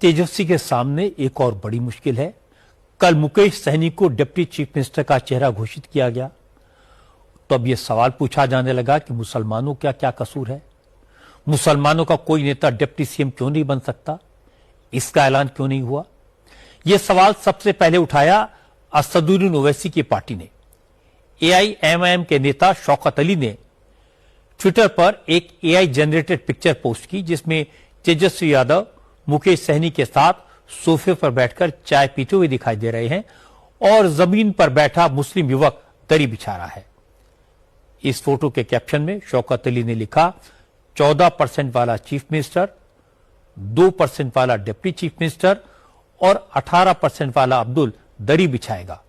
तेजस्वी के सामने एक और बड़ी मुश्किल है। कल मुकेश सहनी को डिप्टी चीफ मिनिस्टर का चेहरा घोषित किया गया, तो अब यह सवाल पूछा जाने लगा कि मुसलमानों का क्या कसूर है? मुसलमानों का कोई नेता डिप्टी सीएम क्यों नहीं बन सकता? इसका ऐलान क्यों नहीं हुआ? यह सवाल सबसे पहले उठाया असदुद्दीन ओवैसी की पार्टी ने। एआईएमआईएम के नेता शौकत अली ने ट्विटर पर एक एआई जनरेटेड पिक्चर पोस्ट की, जिसमें तेजस्वी यादव मुकेश सहनी के साथ सोफे पर बैठकर चाय पीते हुए दिखाई दे रहे हैं और जमीन पर बैठा मुस्लिम युवक दरी बिछा रहा है। इस फोटो के कैप्शन में शौकत अली ने लिखा, 14% वाला चीफ मिनिस्टर, 2% वाला डिप्टी चीफ मिनिस्टर और 18% वाला अब्दुल दरी बिछाएगा।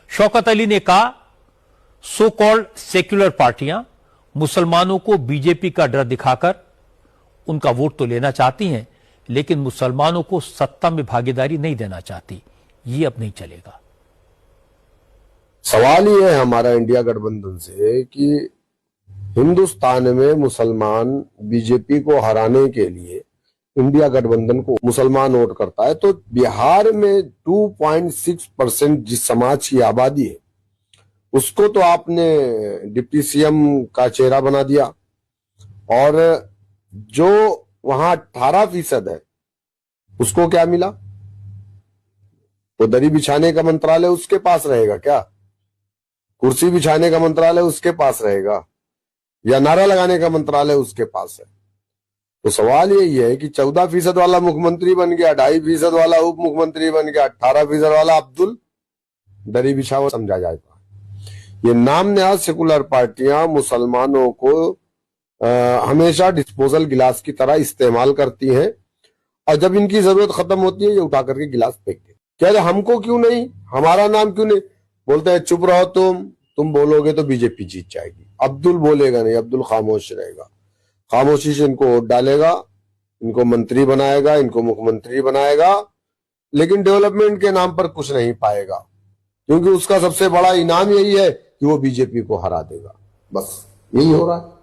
शौकत अली ने कहा, सो कॉल्ड सेक्युलर पार्टियां मुसलमानों को बीजेपी का डर दिखाकर उनका वोट तो लेना चाहती हैं, लेकिन मुसलमानों को सत्ता में भागीदारी नहीं देना चाहती। ये अब नहीं चलेगा। सवाल ये है हमारा इंडिया गठबंधन से कि हिंदुस्तान में मुसलमान बीजेपी को हराने के लिए इंडिया गठबंधन को मुसलमान वोट करता है, तो बिहार में 2.6% जिस समाज की आबादी है उसको तो आपने डिप्टी सीएम का चेहरा बना दिया, और जो वहां 18% है उसको क्या मिला? तो दरी बिछाने का मंत्रालय उसके पास रहेगा क्या? कुर्सी बिछाने का मंत्रालय उसके पास रहेगा, या नारा लगाने का मंत्रालय उसके पास है? तो सवाल यही है कि 14% वाला मुख्यमंत्री बन गया, 2.5% वाला उप मुख्यमंत्री बन गया, 18% वाला अब्दुल दरी बिछा हुआ समझा जाता है। ये नाम नया सेकुलर पार्टियां मुसलमानों को हमेशा डिस्पोजल गिलास की तरह इस्तेमाल करती हैं, और जब इनकी जरूरत खत्म होती है ये उठा करके गिलास फेंक देते। कह रहे हमको क्यों नहीं, हमारा नाम क्यों नहीं? बोलते हैं चुप रहो, तुम बोलोगे तो बीजेपी जीत जाएगी। अब्दुल बोलेगा नहीं, अब्दुल खामोश रहेगा, खामोशी से इनको वोट डालेगा, इनको मंत्री बनाएगा, इनको मुख्यमंत्री बनाएगा, लेकिन डेवलपमेंट के नाम पर कुछ नहीं पाएगा, क्योंकि उसका सबसे बड़ा इनाम यही है कि वो बीजेपी को हरा देगा। बस यही हो रहा है।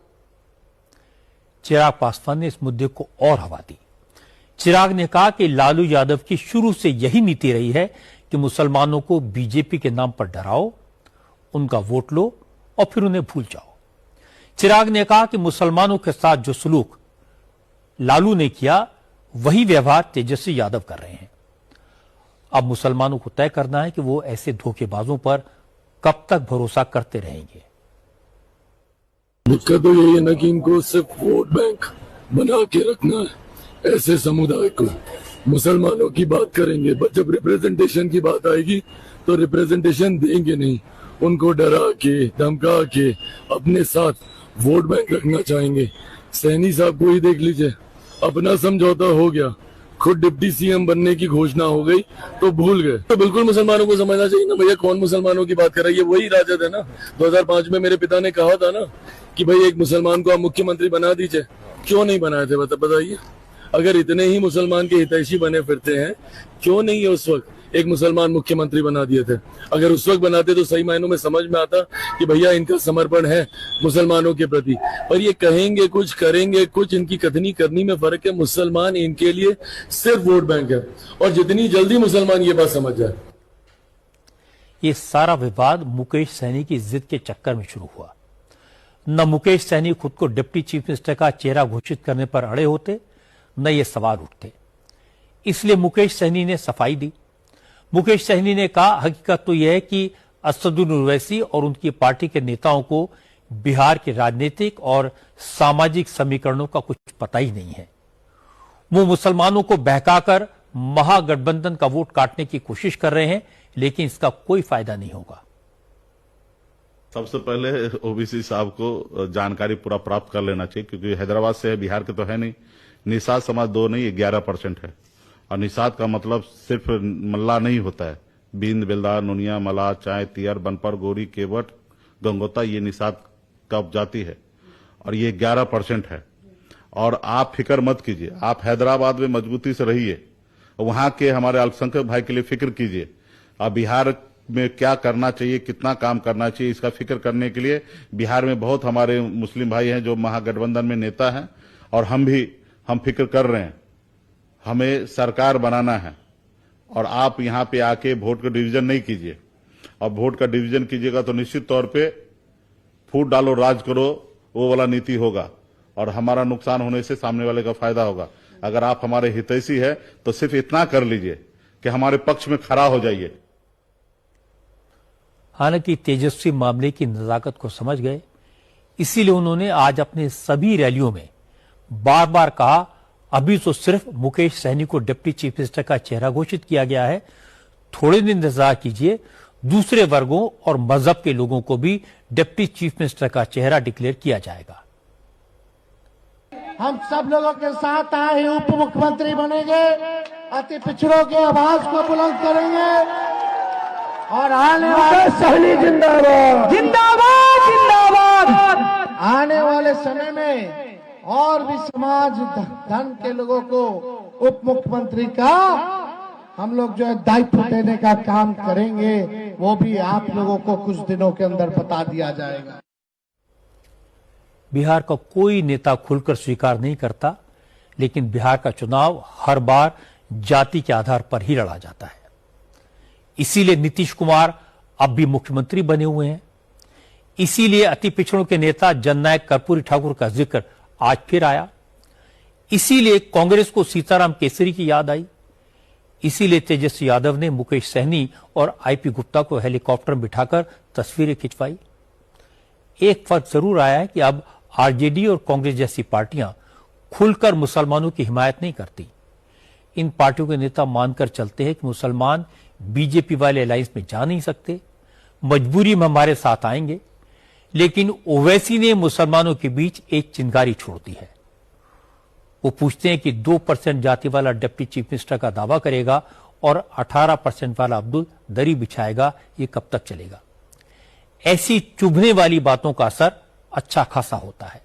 चिराग पासवान ने इस मुद्दे को और हवा दी। चिराग ने कहा कि लालू यादव की शुरू से यही नीति रही है कि मुसलमानों को बीजेपी के नाम पर डराओ, उनका वोट लो और फिर उन्हें भूल जाओ। चिराग ने कहा कि मुसलमानों के साथ जो सलूक लालू ने किया वही व्यवहार तेजस्वी यादव कर रहे हैं। अब मुसलमानों को तय करना है कि वो ऐसे धोखेबाजों पर कब तक भरोसा करते रहेंगे। दिक्कत तो यही है ना कि इनको सिर्फ वोट बैंक बना के रखना है ऐसे समुदाय को। मुसलमानों की बात करेंगे, जब रिप्रेजेंटेशन की बात आएगी तो रिप्रेजेंटेशन देंगे नहीं, उनको डरा के धमका के अपने साथ वोट बैंक रखना चाहेंगे। सहनी साहब को ही देख लीजिए, अपना समझौता हो गया, खुद डिप्टी सीएम बनने की घोषणा हो गई तो भूल गए। तो बिल्कुल मुसलमानों को समझना चाहिए ना भैया, कौन मुसलमानों की बात कर रहा है? ये वही राजद है ना। 2005 में मेरे पिता ने कहा था ना कि भाई एक मुसलमान को आप मुख्यमंत्री बना दीजिए। क्यों नहीं बनाए थे बताइए? अगर इतने ही मुसलमान के हितैषी बने फिरते हैं, क्यों नहीं है उस वक्त एक मुसलमान मुख्यमंत्री बना दिए थे? अगर उस वक्त बनाते तो सही मायनों में समझ में आता कि भैया इनका समर्पण है मुसलमानों के प्रति। पर ये कहेंगे कुछ, करेंगे कुछ, इनकी कथनी करनी में फर्क है। मुसलमान इनके लिए सिर्फ वोट बैंक है, और जितनी जल्दी मुसलमान ये बात समझ जाए। ये सारा विवाद मुकेश सहनी की जिद के चक्कर में शुरू हुआ। न मुकेश सहनी खुद को डिप्टी चीफ मिनिस्टर का चेहरा घोषित करने पर अड़े होते, न ये सवाल उठते। इसलिए मुकेश सहनी ने सफाई दी। मुकेश सहनी ने कहा, हकीकत तो यह है कि असदुद्दीन ओवैसी और उनकी पार्टी के नेताओं को बिहार के राजनीतिक और सामाजिक समीकरणों का कुछ पता ही नहीं है। वो मुसलमानों को बहकाकर महागठबंधन का वोट काटने की कोशिश कर रहे हैं, लेकिन इसका कोई फायदा नहीं होगा। सबसे पहले ओबीसी साहब को जानकारी पूरा प्राप्त कर लेना चाहिए, क्योंकि हैदराबाद से है, बिहार के तो है नहीं। निषाद समाज 2 नहीं 11% है, और निषाद का मतलब सिर्फ मल्ला नहीं होता है। बींद, बेलदार, नुनिया, मल्लाह, चाय, तियर, बनपर, गोरी, केवट, गंगोता, ये निषाद का उपजाति है, और ये 11% है। और आप फिक्र मत कीजिए, आप हैदराबाद में मजबूती से रहिए, वहां के हमारे अल्पसंख्यक भाई के लिए फिक्र कीजिए। आप बिहार में क्या करना चाहिए, कितना काम करना चाहिए, इसका फिक्र करने के लिए बिहार में बहुत हमारे मुस्लिम भाई हैं जो महागठबंधन में नेता हैं, और हम फिक्र कर रहे हैं। हमें सरकार बनाना है और आप यहां पे आके वोट का डिवीजन नहीं कीजिए। और वोट का डिवीजन कीजिएगा तो निश्चित तौर पे फूट डालो राज करो वो वाला नीति होगा और हमारा नुकसान होने से सामने वाले का फायदा होगा। अगर आप हमारे हितैषी है तो सिर्फ इतना कर लीजिए कि हमारे पक्ष में खड़ा हो जाइए। हालांकि तेजस्वी मामले की नजाकत को समझ गए, इसीलिए उन्होंने आज अपने सभी रैलियों में बार बार कहा, अभी तो सिर्फ मुकेश सहनी को डिप्टी चीफ मिनिस्टर का चेहरा घोषित किया गया है, थोड़े दिन इंतजार कीजिए, दूसरे वर्गों और मजहब के लोगों को भी डिप्टी चीफ मिनिस्टर का चेहरा डिक्लेयर किया जाएगा। हम सब लोगों के साथ आए उप मुख्यमंत्री बनेंगे, अति पिछड़ों की आवाज को बुलंद करेंगे और आने वाले सहनी जिंदाबाद जिंदाबाद जिंदाबाद आने वाले समय में और भी समाज धर्म के लोगों को उप मुख्यमंत्री का हम लोग जो है दायित्व देने का काम करेंगे, वो भी आप लोगों को कुछ दिनों के अंदर बता दिया जाएगा। बिहार का कोई नेता खुलकर स्वीकार नहीं करता, लेकिन बिहार का चुनाव हर बार जाति के आधार पर ही लड़ा जाता है। इसीलिए नीतीश कुमार अब भी मुख्यमंत्री बने हुए हैं। इसीलिए अति पिछड़ों के नेता जननायक कर्पूरी ठाकुर का जिक्र आज फिर आया। इसीलिए कांग्रेस को सीताराम केसरी की याद आई। इसीलिए तेजस्वी यादव ने मुकेश सहनी और आईपी गुप्ता को हेलीकॉप्टर में बिठाकर तस्वीरें खिंचवाई। एक फर्क जरूर आया है कि अब आरजेडी और कांग्रेस जैसी पार्टियां खुलकर मुसलमानों की हिमायत नहीं करती। इन पार्टियों के नेता मानकर चलते हैं कि मुसलमान बीजेपी वाले अलायंस में जा नहीं सकते, मजबूरी में हमारे साथ आएंगे। लेकिन ओवैसी ने मुसलमानों के बीच एक चिंगारी छोड़ दी है। वो पूछते हैं कि 2% जाति वाला डिप्टी चीफ मिनिस्टर का दावा करेगा और 18% वाला अब्दुल दरी बिछाएगा, ये कब तक चलेगा? ऐसी चुभने वाली बातों का असर अच्छा खासा होता है।